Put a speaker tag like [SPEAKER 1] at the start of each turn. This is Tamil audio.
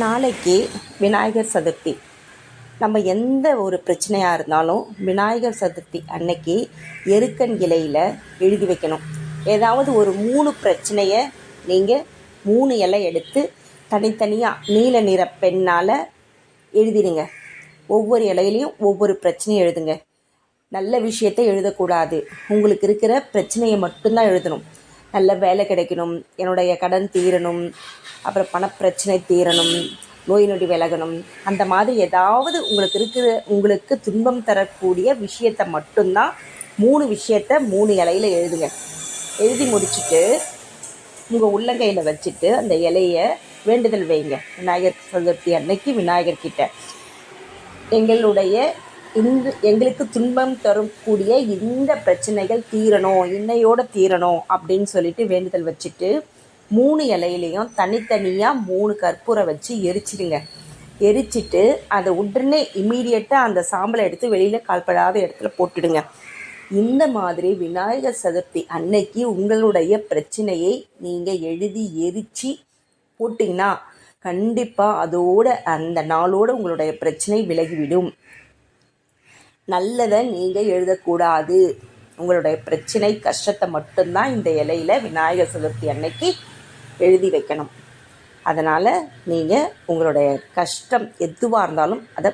[SPEAKER 1] நாளைக்கு விநாயகர் சதுர்த்தி. நம்ம எந்த ஒரு பிரச்சனையாக இருந்தாலும் விநாயகர் சதுர்த்தி அன்னைக்கு எருக்கன் இலையில் எழுதி வைக்கணும். ஏதாவது ஒரு 3 பிரச்சனையை நீங்கள் 3 இலை எடுத்து தனித்தனியாக நீல நிற பெண்ணால் எழுதிடுங்க. ஒவ்வொரு இலையிலையும் ஒவ்வொரு பிரச்சனையை எழுதுங்க. நல்ல விஷயத்தை எழுதக்கூடாது. உங்களுக்கு இருக்கிற பிரச்சனையை மட்டும்தான் எழுதணும். நல்ல வேலை கிடைக்கணும், என்னுடைய கடன் தீரணும், அப்புறம் பணப்பிரச்சனை தீரணும், நோய் நொடி விலகணும், அந்த மாதிரி ஏதாவது உங்களுக்கு துன்பம் தரக்கூடிய விஷயத்தை மட்டும்தான் 3 விஷயத்தை 3 இலையில் எழுதுங்க. எழுதி முடிச்சுட்டு உங்கள் உள்ளங்கையில் வச்சுட்டு அந்த இலையை வேண்டுதல் வைங்க. விநாயகர் சதுர்த்தி அன்னைக்கு விநாயகர்கிட்ட எங்களுக்கு துன்பம் தரக்கூடிய இந்த பிரச்சனைகள் தீரணும், இன்னையோடு தீரணும் அப்படின்னு சொல்லிட்டு வேண்டுதல் வச்சுட்டு 3 இலையிலையும் தனித்தனியாக 3 கற்பூரம் வச்சு எரிச்சிடுங்க. எரிச்சிட்டு அதை உடனே இம்மீடியட்டாக அந்த சாம்பலை எடுத்து வெளியில் கால்படாத இடத்துல போட்டுடுங்க. இந்த மாதிரி விநாயகர் சதுர்த்தி அன்னைக்கு உங்களுடைய பிரச்சனையை நீங்கள் எழுதி எரித்து போட்டிங்கன்னா கண்டிப்பாக அதோட அந்த நாளோடு உங்களுடைய பிரச்சனை விலகிவிடும். நல்லதை நீங்கள் எழுதக்கூடாது. உங்களுடைய பிரச்சனை கஷ்டத்தை மட்டும்தான் இந்த இலையில் விநாயகர் சதுர்த்தி அன்னைக்கு எழுதி வைக்கணும். அதனால் நீங்கள் உங்களுடைய கஷ்டம் எதுவாக இருந்தாலும் அதை